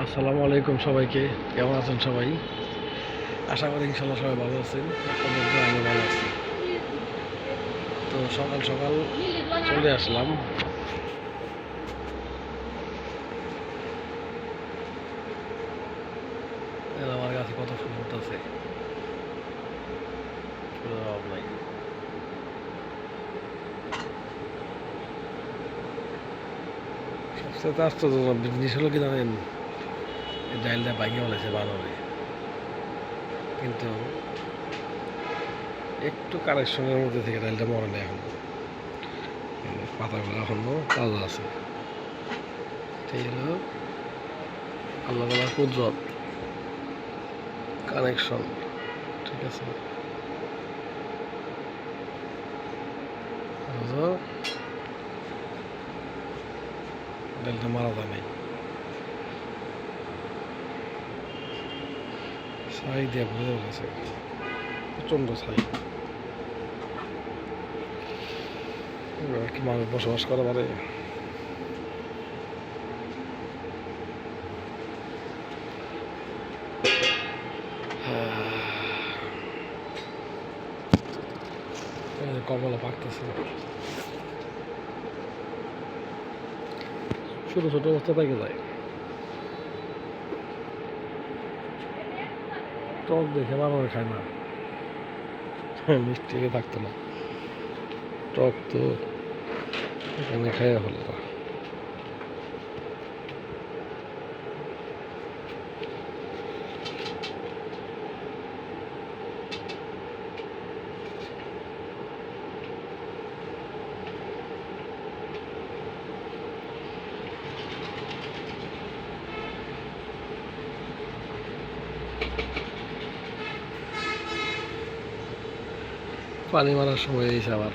আসসালামু আলাইকুম সবাইকে। কেমন আছেন সবাই? আশা করি ইনশাল্লাহ সবাই ভালো আছেন। আপনাদের দোয়ায় আমি ভালো আছি। তো সকাল সকাল চলে আসলাম। আমার কাছে কত ফুল ফুটতেছে, ফুলের অভাব নাই। সবচেয়ে আশ্চর্যজনক জিনিস হলো কি জানেন, এই ডাইলটা ভাঙিয়ে বলেছে বানরে, কিন্তু একটু কারেকশনের মধ্যে থেকে ডাইলটা মরে নেই এখন। পাতাগুলো এখনো তাজা আছে। এটাই হলো আল্লাহ তাআলার কুদরত, কানেকশন। ঠিক আছে, ডাইলটা মারা যায় নাই। ছাই দিয়ে ভরে বলেছে, প্রচণ্ড ছাই। কি মানুষ বসবাস করা পারে? কমলা পাকতেছে, ছোট ছোট অবস্থা থেকে যায়। টক দেখে মানুষ খায় না, মিষ্টি থাকতো না, টক তো এখানে খাইয়া হলো না। পানি মারার সময় এসে আবার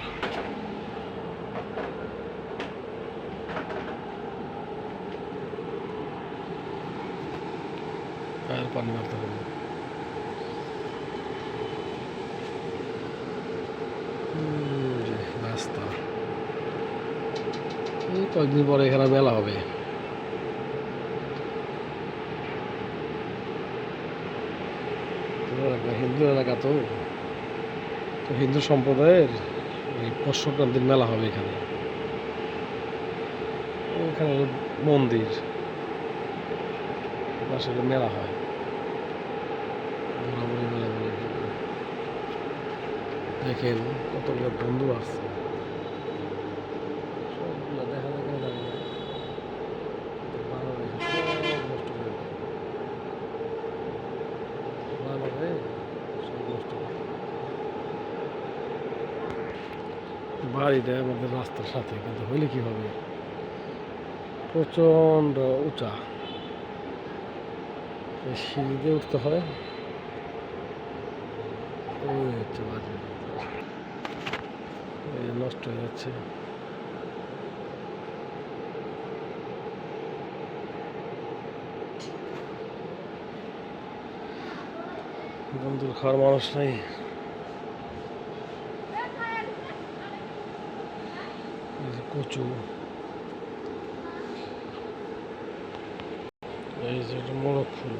আর পানি মারতে হবে। রাস্তা এই কয়েকদিন পরে এখানে মেলা হবে। হিন্দু এলাকা তো, তো হিন্দু সম্প্রদায়ের এই পৌষ সংক্রান্তির মেলা হবে এখানে। ওখানে মন্দির পাশে মেলা হয়, ঘোরাঘুরি মেলা বলে। দেখেন কতগুলো বন্ধু আসছে, সবগুলো দেখা দেখা দাঁড়িয়ে বানর এসে সব নষ্ট করে দেয়। বানরে সব নষ্ট করে। বাড়িটা আমাদের রাস্তার সাথে, কিন্তু হইলে কি হবে, প্রচণ্ড উঁচা, সিঁড়ি দিয়ে উঠতে হয়। ওই হচ্ছে বাজে, নষ্ট হয়ে যাচ্ছে। বন্ধুর খাওয়ার মানুষ নাই। কচু, এই যে মোরগ ফুল,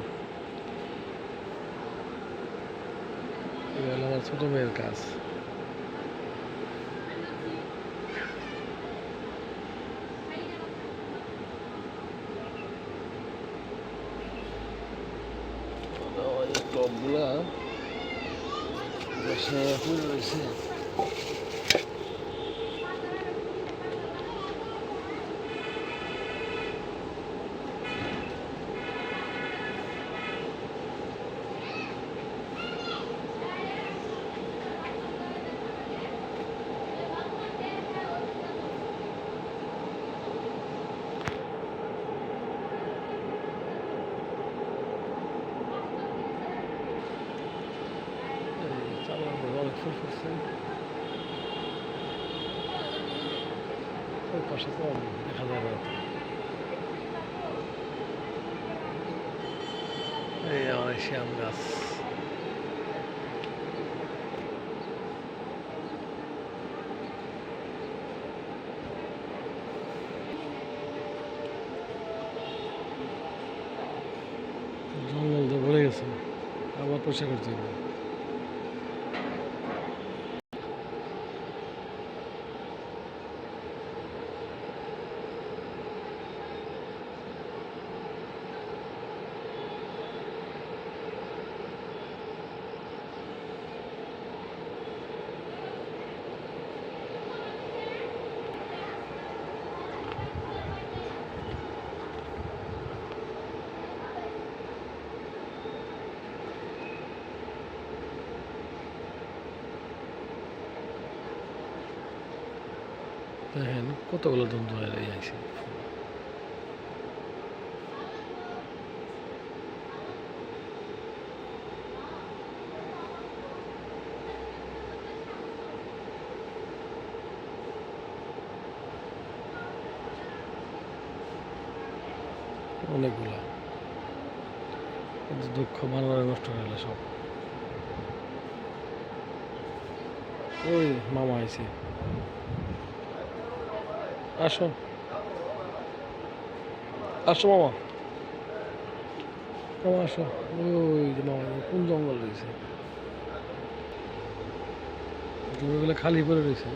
আমার ছোট মেয়ের কাজ। টবগুলা ফুল রয়েছে। অনেক ফুল ফুটছে, ওই পাশে কম দেখা যাবে না। এই আমার শ্যাম গাছ, জঙ্গল তো ভরে গেছে, আবার পরিষ্কার করতে হবে। দেখেন কতগুলো দ্বন্দ্ব হয়ে আছে। অনেকগুলা, কিন্তু দুঃখ মানবারে নষ্ট হয়ে গেল সব। ওই মামা আইছে, আসো আসো মামা, মামা আসো। ওই যে মামা, কোন জঙ্গল রয়েছে, জমিগুলো খালি পড়ে রয়েছে।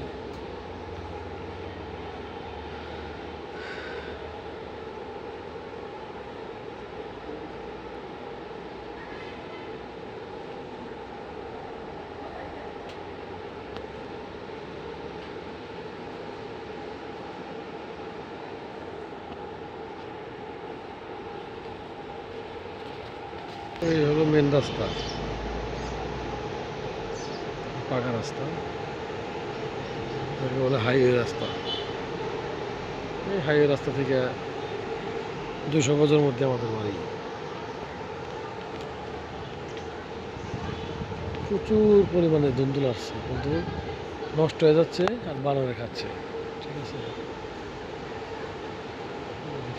এই হলো মেন রাস্তা, পাকা রাস্তা, এটাকে বলে হাইওয়ে রাস্তা। এই হাইওয়ে রাস্তা থেকে 200 গজের মধ্যে আমাদের বাড়ি। প্রচুর পরিমাণে ধুন্দুল আসছে, কিন্তু নষ্ট হয়ে যাচ্ছে আর বানরে খাচ্ছে। ঠিক আছে,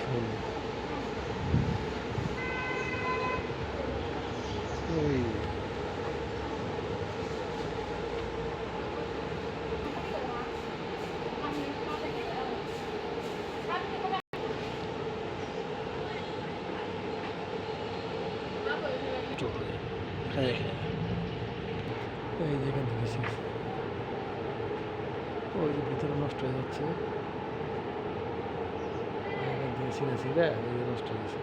ফুল ওই খায় খায়, এই যেখান থেকে ছিঁড়ছে, ওই যে ভিতরে নষ্ট হয়ে যাচ্ছে, এখান থেকে ছিঁড়ে ছিঁড়ে এই যে নষ্ট হয়ে গেছে।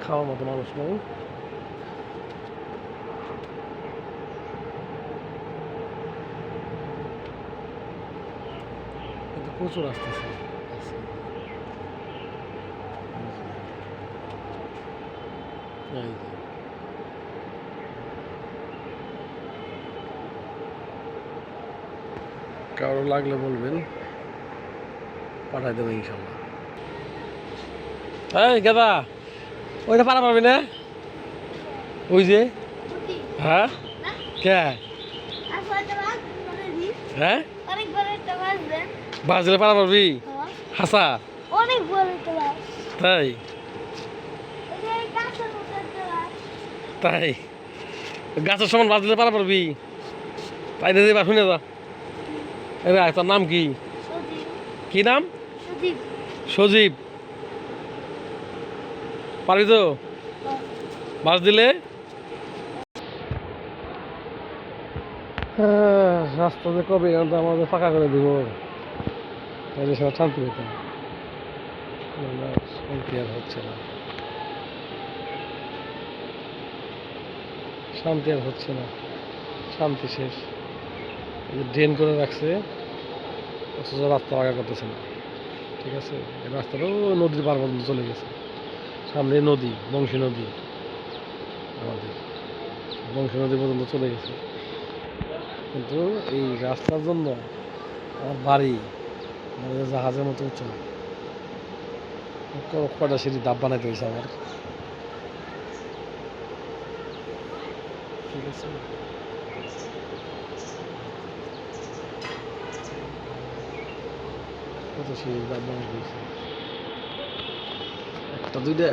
খাওয়ার মতো মানুষ নেই। কিন্তু প্রচুর আসতেছে। এই যে কারো লাগলে বলবেন, পাঠাই দেবো ইনশাল্লাহ। এই গেদা, ওইটা পারা পারবি না? ওই যে, হ্যাঁ কে, হ্যাঁ বাস দিলে পারা পারবি? হাসা তাই? তাই গাছের সমান বাস দিলে পারা পারবি? তাই না, বা শুনে যা। এবার তোর নাম কি? কি নাম? সজীব। পারবি তো বাস দিলে? রাস্তা যে কবে আমাদের ফাঁকা করে দিব, তাহলে সব শান্তি পেতাম। শান্তি আর হচ্ছে না, শান্তি আর হচ্ছে না, শান্তি শেষ। ড্রেন করে রাখছে, অথচ রাস্তা পাকা করতেছে না। ঠিক আছে, এই রাস্তাটাও নদীর পার পর্যন্ত চলে গেছে। সামনে নদী, বংশী নদী, আমাদের বংশী নদী পর্যন্ত চলে গেছে। কিন্তু এই রাস্তার জন্য আমার বাড়ি মানে জাহাজের মতো উঁচু, কটা সিঁড়ি দাব বানাইতে হয়েছে আমার। ঠিক আছে, কত সিঁড়ি দাব বানাইতে হয়েছে, একটা দুইটা।